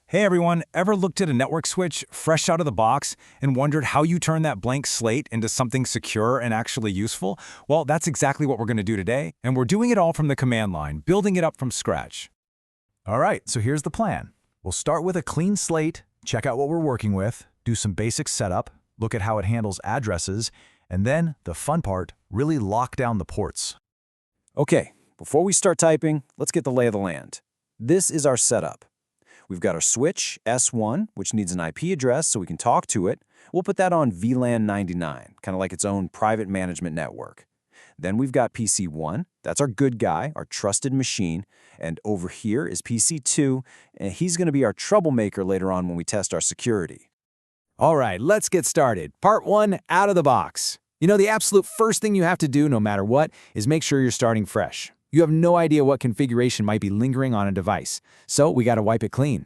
Hey everyone, ever looked at a network switch fresh out of the box and wondered how you turn that blank slate into something secure and actually useful? Well, that's exactly what we're going to do today, and we're doing it all from the command line, building it up from scratch. All right, so here's the plan. We'll start with a clean slate, check out what we're working with, do some basic setup, look at how it handles addresses, and then, the fun part, really lock down the ports. Okay, before we start typing, let's get the lay of the land. This is our setup. We've got our switch, S1, which needs an IP address so we can talk to it. We'll put that on VLAN 99, kind of like its own private management network. Then we've got PC1, that's our good guy, our trusted machine. And over here is PC2, and he's going to be our troublemaker later on when we test our security. All right, let's get started. Part 1, out of the box. You know, the absolute first thing you have to do, no matter what, is make sure you're starting fresh. You have no idea what configuration might be lingering on a device, so we got to wipe it clean.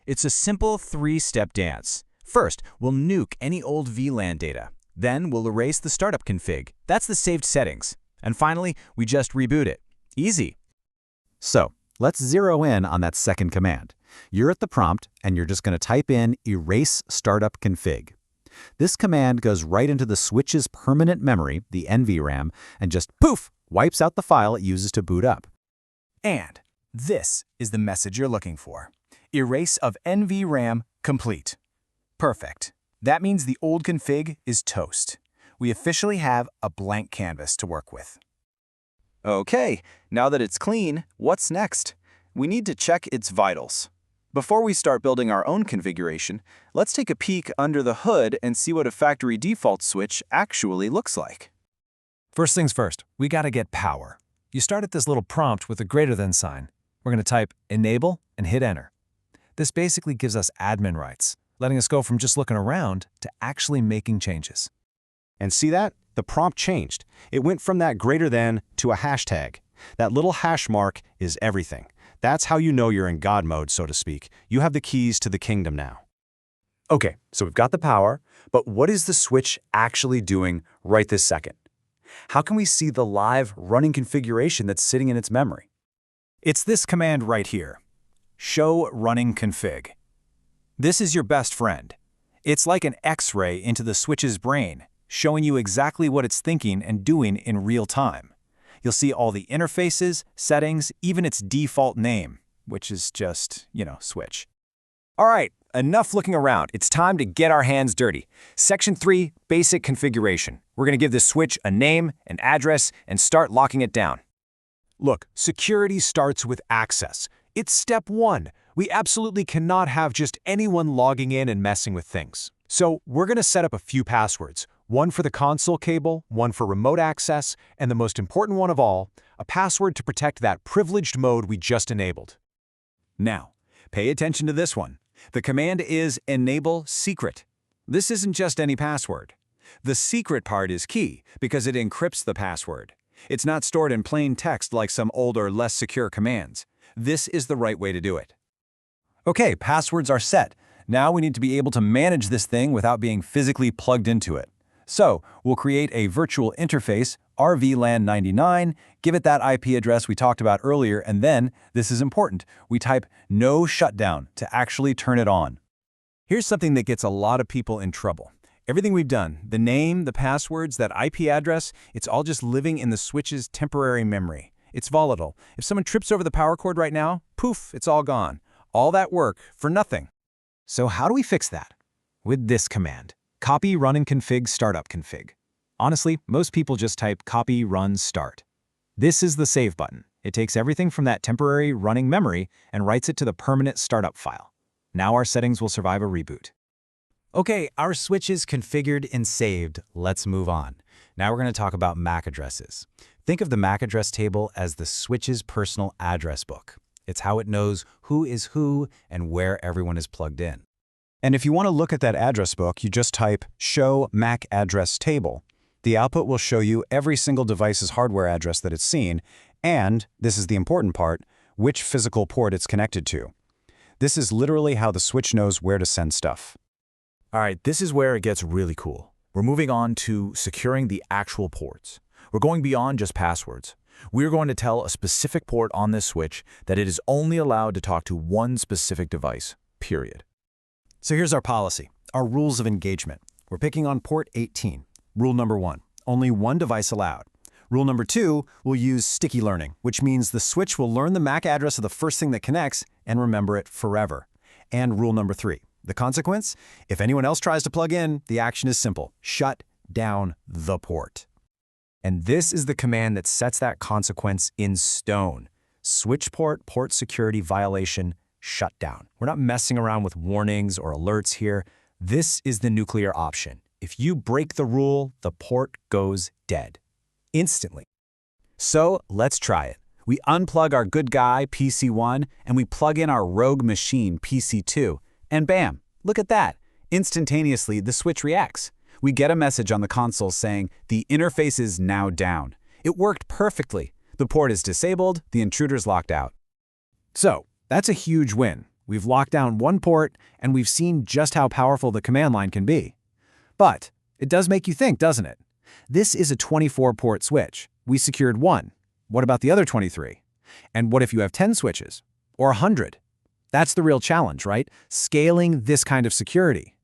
It's a simple three-step dance. First, we'll nuke any old VLAN data. Then we'll erase the startup config. That's the saved settings. And finally, we just reboot it. Easy. So, let's zero in on that second command. You're at the prompt, and you're just going to type in erase startup config. This command goes right into the switch's permanent memory, the NVRAM, and just poof, wipes out the file it uses to boot up. And this is the message you're looking for. Erase of NVRAM complete. Perfect. That means the old config is toast. We officially have a blank canvas to work with. Okay, now that it's clean, what's next? We need to check its vitals. Before we start building our own configuration, let's take a peek under the hood and see what a factory default switch actually looks like. First things first, we got to get power. You start at this little prompt with a greater than sign. We're going to type enable and hit enter. This basically gives us admin rights, letting us go from just looking around to actually making changes. And see that? The prompt changed. It went from that greater than to a hashtag. That little hash mark is everything. That's how you know you're in God mode, so to speak. You have the keys to the kingdom now. Okay, so we've got the power, but what is the switch actually doing right this second? How can we see the live running configuration that's sitting in its memory? It's this command right here, show running config. This is your best friend. It's like an X-ray into the switch's brain, showing you exactly what it's thinking and doing in real time. You'll see all the interfaces, settings, even its default name, which is just, switch. All right, enough looking around. It's time to get our hands dirty. Section 3, basic configuration. We're going to give this switch a name, an address, and start locking it down. Look, security starts with access. It's step 1. We absolutely cannot have just anyone logging in and messing with things. So we're going to set up a few passwords. One for the console cable, one for remote access, and the most important one of all, a password to protect that privileged mode we just enabled. Now, pay attention to this one. The command is enable secret. This isn't just any password. The secret part is key because it encrypts the password. It's not stored in plain text like some older, less secure commands. This is the right way to do it. Okay, passwords are set. Now we need to be able to manage this thing without being physically plugged into it. So, we'll create a virtual interface, RVLAN 99, give it that IP address we talked about earlier, and then, this is important, we type no shutdown to actually turn it on. Here's something that gets a lot of people in trouble. Everything we've done, the name, the passwords, that IP address, it's all just living in the switch's temporary memory. It's volatile. If someone trips over the power cord right now, poof, it's all gone. All that work for nothing. So how do we fix that? With this command, copy run and config startup config. Honestly, most people just type copy run start. This is the save button. It takes everything from that temporary running memory and writes it to the permanent startup file. Now our settings will survive a reboot. Okay, our switch is configured and saved. Let's move on. Now we're going to talk about MAC addresses. Think of the MAC address table as the switch's personal address book. It's how it knows who is who and where everyone is plugged in. And if you want to look at that address book, you just type show MAC address table. The output will show you every single device's hardware address that it's seen, and, this is the important part, which physical port it's connected to. This is literally how the switch knows where to send stuff. All right, this is where it gets really cool. We're moving on to securing the actual ports. We're going beyond just passwords. We're going to tell a specific port on this switch that it is only allowed to talk to one specific device. period. So here's our policy, our rules of engagement. We're picking on port 18. Rule number 1, only one device allowed. Rule number 2, we'll use sticky learning, which means the switch will learn the MAC address of the first thing that connects and remember it forever. And rule number 3, the consequence? If anyone else tries to plug in, the action is simple. Shut down the port. And this is the command that sets that consequence in stone. Switch port security violation, shutdown. We're not messing around with warnings or alerts here. This is the nuclear option. If you break the rule, the port goes dead. Instantly. So let's try it. We unplug our good guy, PC1, and we plug in our rogue machine, PC2. And bam, look at that. Instantaneously, the switch reacts. We get a message on the console saying, the interface is now down. It worked perfectly. The port is disabled, the intruder's locked out. So, that's a huge win. We've locked down one port, and we've seen just how powerful the command line can be. But it does make you think, doesn't it? This is a 24-port switch. We secured one. What about the other 23? And what if you have 10 switches? Or 100? That's the real challenge, right? Scaling this kind of security.